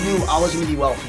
knew I was gonna be wealthy.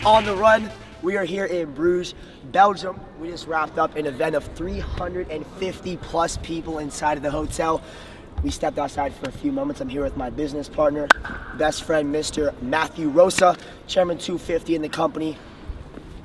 On the run, we are here in Bruges, Belgium. We just wrapped up an event of 350 plus people inside of the hotel. We stepped outside for a few moments. I'm here with my business partner, best friend, Mr. Matthew Rosa, Chairman 250 in the company.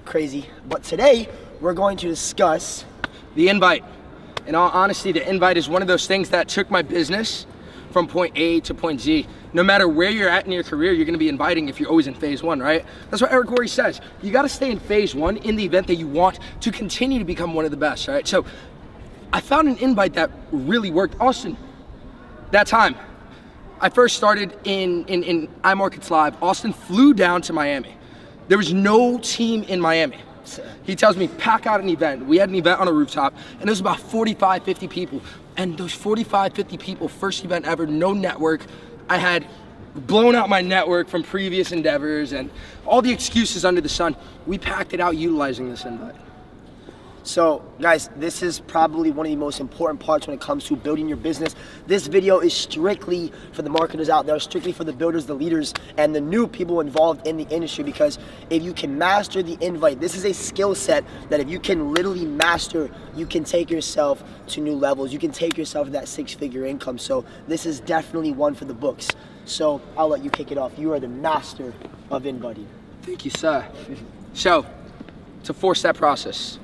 Crazy. But today, we're going to discuss the invite. In all honesty, the invite is one of those things that took my business from point A to point Z. No matter where you're at in your career, you're gonna be inviting if you're always in phase one, right? That's what Eric Worre says. You gotta stay in phase one in the event that you want to continue to become one of the best, right? So I found an invite that really worked. Austin, that time, I first started in iMarkets Live. Austin flew down to Miami. There was no team in Miami. He tells me, pack out an event. We had an event on a rooftop, and it was about 45, 50 people. And those 45, 50 people, first event ever, no network. I had blown out my network from previous endeavors and all the excuses under the sun. We packed it out utilizing this invite. So guys, this is probably one of the most important parts when it comes to building your business. This video is strictly for the marketers out there, strictly for the builders, the leaders, and the new people involved in the industry, because if you can master the invite, this is a skill set that if you can literally master, you can take yourself to new levels. You can take yourself to that six-figure income. So this is definitely one for the books. So I'll let you kick it off. You are the master of inviting. Thank you, sir. So it's a four-step process.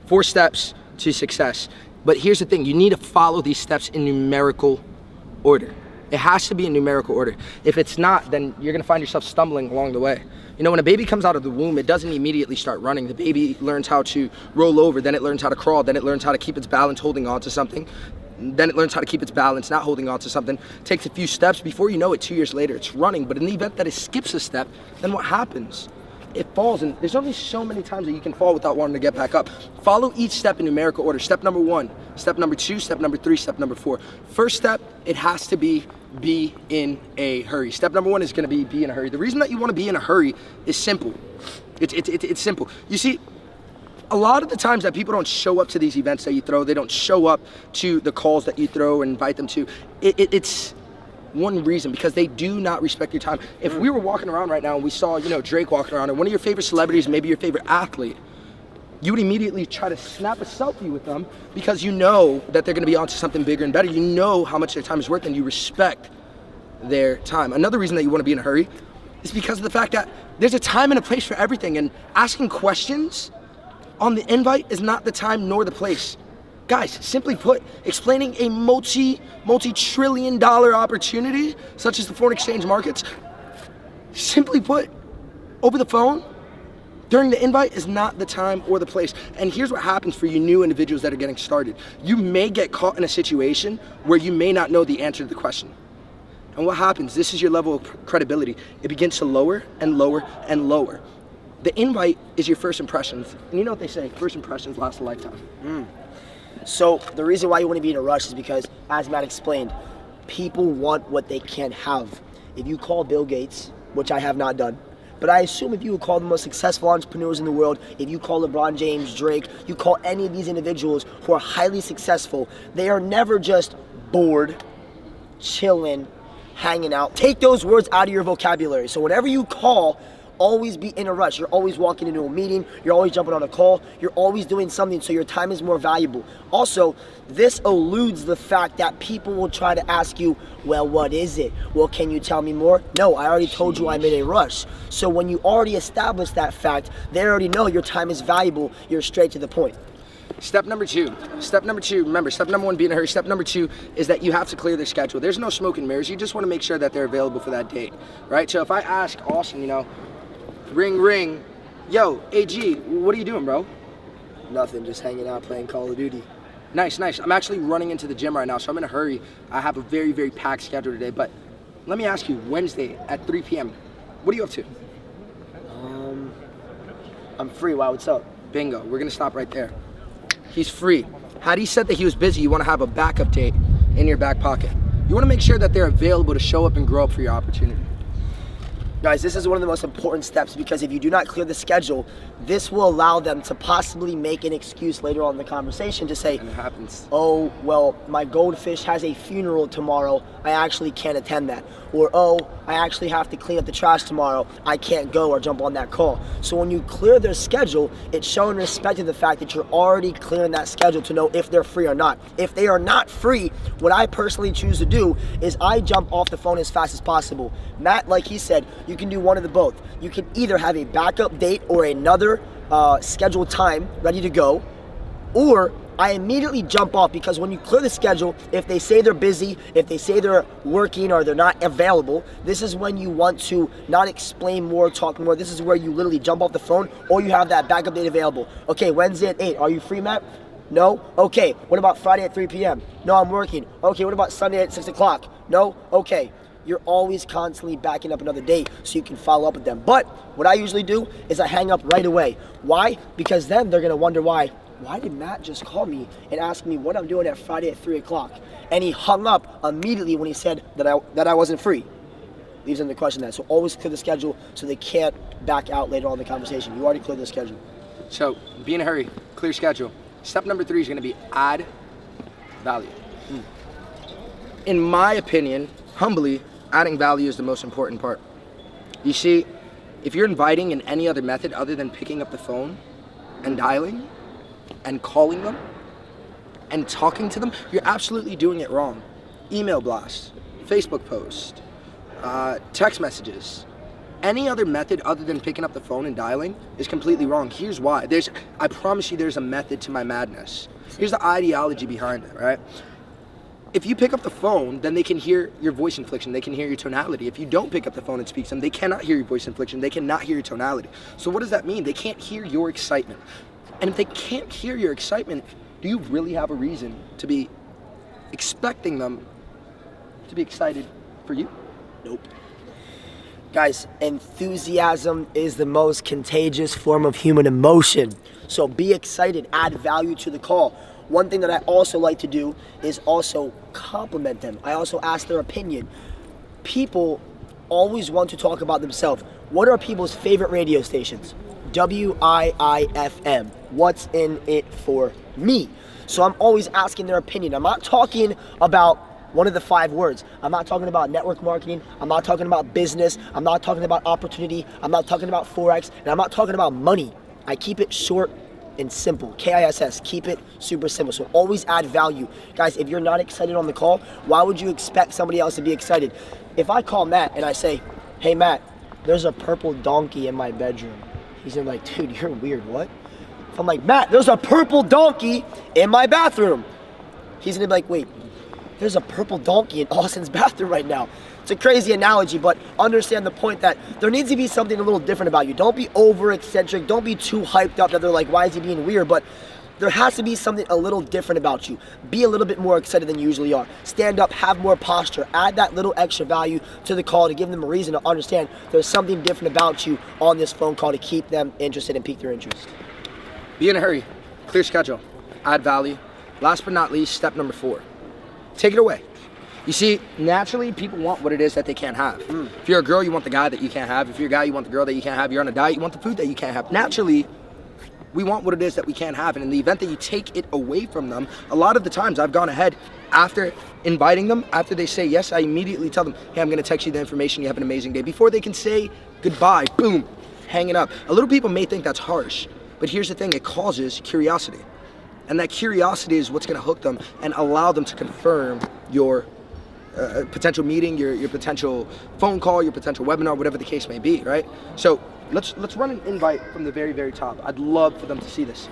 4 steps to success. But here's the thing, you need to follow these steps in numerical order. It has to be in numerical order. If it's not, then you're gonna find yourself stumbling along the way. You know, when a baby comes out of the womb, it doesn't immediately start running. The baby learns how to roll over, then it learns how to crawl, then it learns how to keep its balance holding on to something, then it learns how to keep its balance not holding on to something. It takes a few steps. Before you know it, 2 years later, it's running. But in the event that it skips a step, then what happens? It falls, and there's only so many times that you can fall without wanting to get back up. Follow each step in numerical order. Step number 1, step number 2, step number 3, step number 4. First step, it has to be in a hurry. Step number 1 is gonna be in a hurry. The reason that you wanna be in a hurry is simple. It's simple. You see, a lot of the times that people don't show up to these events that you throw, they don't show up to the calls that you throw and invite them to, it's one reason, because they do not respect your time. If we were walking around right now and we saw, you know, Drake walking around, and one of your favorite celebrities, maybe your favorite athlete, you would immediately try to snap a selfie with them because you know that they're gonna be onto something bigger and better. You know how much their time is worth and you respect their time. Another reason that you wanna be in a hurry is because of the fact that there's a time and a place for everything, and asking questions on the invite is not the time nor the place. Guys, simply put, explaining a multi-trillion-dollar opportunity, such as the foreign exchange markets, simply put, over the phone, during the invite is not the time or the place. And here's what happens for you new individuals that are getting started. You may get caught in a situation where you may not know the answer to the question. And what happens, this is your level of credibility. It begins to lower and lower and lower. The invite is your first impressions. And you know what they say, first impressions last a lifetime. So the reason why you want to be in a rush is because, as Matt explained, people want what they can't have. If you call Bill Gates, which I have not done, but I assume if you would call the most successful entrepreneurs in the world, if you call LeBron James, Drake, you call any of these individuals who are highly successful, they are never just bored, chilling, hanging out. Take those words out of your vocabulary. So whenever you call, always be in a rush. You're always walking into a meeting, you're always jumping on a call, you're always doing something, so your time is more valuable. Also, this eludes the fact that people will try to ask you, well, what is it? Well, can you tell me more? No, I already told you I'm in a rush. So when you already establish that fact, they already know your time is valuable, you're straight to the point. Step number 2, remember, step number 1, be in a hurry. Step number 2 is that you have to clear their schedule. There's no smoke and mirrors. You just want to make sure that they're available for that date, right? So if I ask Austin, you know, ring, ring, yo, AG, what are you doing, bro? Nothing, just hanging out, playing Call of Duty. Nice, nice. I'm actually running into the gym right now, so I'm in a hurry. I have a very, very packed schedule today, but let me ask you, Wednesday at 3 p.m., what are you up to? I'm free, why, what's up? Bingo, we're gonna stop right there. He's free. Had he said that he was busy, you wanna have a backup date in your back pocket. You wanna make sure that they're available to show up and grow up for your opportunity. Guys, this is one of the most important steps, because if you do not clear the schedule, this will allow them to possibly make an excuse later on in the conversation to say, And it happens. oh, well, my goldfish has a funeral tomorrow, I actually can't attend that. Or, oh, I actually have to clean up the trash tomorrow, I can't go or jump on that call. So when you clear their schedule, it's showing respect to the fact that you're already clearing that schedule to know if they're free or not. If they are not free, what I personally choose to do is I jump off the phone as fast as possible. Matt, like he said, you can do one of the both. You can either have a backup date or another scheduled time ready to go, or I immediately jump off, because when you clear the schedule, if they say they're busy, if they say they're working or they're not available, this is when you want to not explain more, talk more. This is where you literally jump off the phone, or you have that backup date available. Okay, Wednesday at 8, are you free, Matt? No? Okay, what about Friday at 3 p.m.? No, I'm working. Okay, what about Sunday at 6 o'clock? No? Okay. You're always constantly backing up another date so you can follow up with them. But what I usually do is I hang up right away. Why? Because then they're gonna wonder why did Matt just call me and ask me what I'm doing at Friday at 3 o'clock? And he hung up immediately when he said that I wasn't free. Leaves them to question that. So always clear the schedule so they can't back out later on in the conversation. You already cleared the schedule. So be in a hurry, clear schedule. Step number 3 is gonna be add value. In my opinion, humbly, adding value is the most important part. You see, if you're inviting in any other method other than picking up the phone and dialing and calling them and talking to them, you're absolutely doing it wrong. Email blast, Facebook post, text messages, any other method other than picking up the phone and dialing is completely wrong. Here's why. I promise you there's a method to my madness. Here's the ideology behind it, right? If you pick up the phone, then they can hear your voice inflection, they can hear your tonality. If you don't pick up the phone and speak to them, they cannot hear your voice inflection, they cannot hear your tonality. So what does that mean? They can't hear your excitement. And if they can't hear your excitement, do you really have a reason to be expecting them to be excited for you? Nope. Guys, enthusiasm is the most contagious form of human emotion. So be excited, add value to the call. One thing that I also like to do is also compliment them. I also ask their opinion. People always want to talk about themselves. What are people's favorite radio stations? WIIFM. What's in it for me? So I'm always asking their opinion. I'm not talking about one of the 5 words. I'm not talking about network marketing. I'm not talking about business. I'm not talking about opportunity. I'm not talking about Forex. And I'm not talking about money. I keep it short and simple. KISS. Keep it super simple. So always add value. Guys, if you're not excited on the call, why would you expect somebody else to be excited? If I call Matt and I say, hey Matt, there's a purple donkey in my bedroom. He's gonna be like, dude, you're weird, what? If I'm like, Matt, there's a purple donkey in my bathroom. He's gonna be like, wait, there's a purple donkey in Austin's bathroom right now. It's a crazy analogy, but understand the point that there needs to be something a little different about you. Don't be over eccentric. Don't be too hyped up that they're like, why is he being weird? But there has to be something a little different about you. Be a little bit more excited than you usually are. Stand up, have more posture. Add that little extra value to the call to give them a reason to understand there's something different about you on this phone call to keep them interested and pique their interest. Be in a hurry, clear schedule, add value. Last but not least, step number 4. Take it away. You see, naturally, people want what it is that they can't have. If you're a girl, you want the guy that you can't have. If you're a guy, you want the girl that you can't have. You're on a diet, you want the food that you can't have. Naturally, we want what it is that we can't have. And in the event that you take it away from them, a lot of the times I've gone ahead after inviting them, after they say yes, I immediately tell them, hey, I'm gonna text you the information, you have an amazing day. Before they can say goodbye, boom, hang it up. A little people may think that's harsh, but here's the thing, it causes curiosity. And that curiosity is what's gonna hook them and allow them to confirm your potential meeting, your potential phone call, your potential webinar, whatever the case may be, right? So let's run an invite from the very, very top. I'd love for them to see this.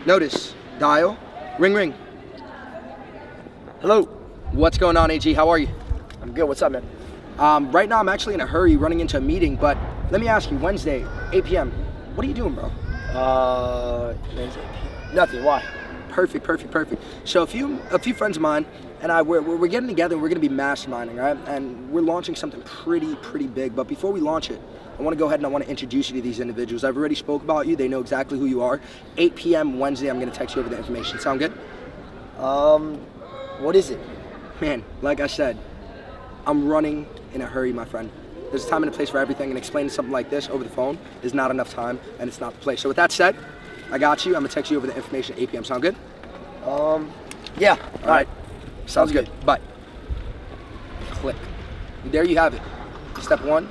Notice, dial, ring, ring. Hello. What's going on, AG? How are you? I'm good. What's up, man? Right now I'm actually in a hurry running into a meeting, but let me ask you, Wednesday, 8 p.m., what are you doing, bro? Wednesday, nothing. Why? Perfect. So a few friends of mine and I, we're getting together and we're gonna be masterminding, right? And we're launching something pretty big. But before we launch it, I wanna go ahead and I wanna introduce you to these individuals. I've already spoke about you, they know exactly who you are. 8 p.m. Wednesday, I'm gonna text you over the information. Sound good? What is it? Man, like I said, I'm running in a hurry, my friend. There's a time and a place for everything, and explaining something like this over the phone is not enough time, and it's not the place. So with that said, I got you. I'm gonna text you over the information at 8 p.m. Sound good? Yeah. All right. Sounds good. Bye. Click. And there you have it. Step 1,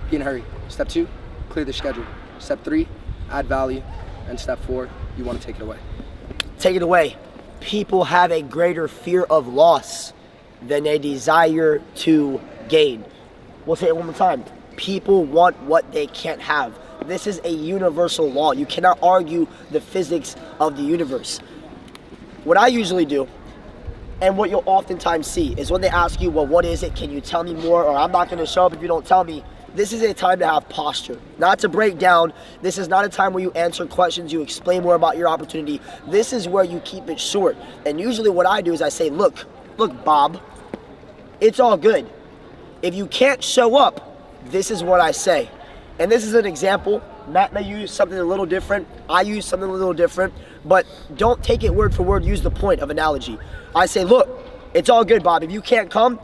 be in a hurry. Step 2, clear the schedule. Step 3, add value. And step 4, you want to take it away. Take it away. People have a greater fear of loss than a desire to gain. We'll say it one more time. People want what they can't have. This is a universal law. You cannot argue the physics of the universe. What I usually do, and what you'll oftentimes see, is when they ask you, well, what is it? Can you tell me more? Or I'm not going to show up if you don't tell me. This is a time to have posture, not to break down. This is not a time where you answer questions, you explain more about your opportunity. This is where you keep it short. And usually what I do is I say, look, Bob, it's all good. If you can't show up, this is what I say. And this is an example. Matt may use something a little different. I use something a little different. But don't take it word for word. Use the point of analogy. I say, look, it's all good, Bob. If you can't come,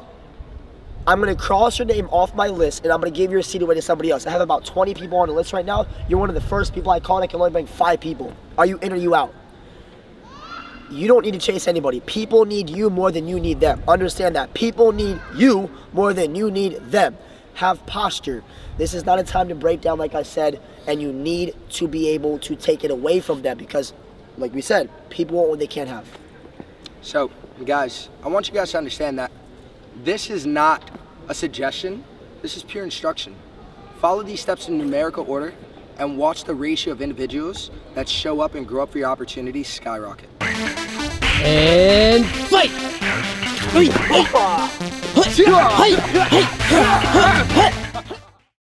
I'm going to cross your name off my list, and I'm going to give your seat away to somebody else. I have about 20 people on the list right now. You're one of the first people I call, and I can only bring 5 people. Are you in or you out? You don't need to chase anybody. People need you more than you need them. Understand that. People need you more than you need them. Have posture. This is not a time to break down, like I said, and you need to be able to take it away from them because, like we said, people want what they can't have. So, guys, I want you guys to understand that this is not a suggestion. This is pure instruction. Follow these steps in numerical order and watch the ratio of individuals that show up and grow up for your opportunities skyrocket. And fight!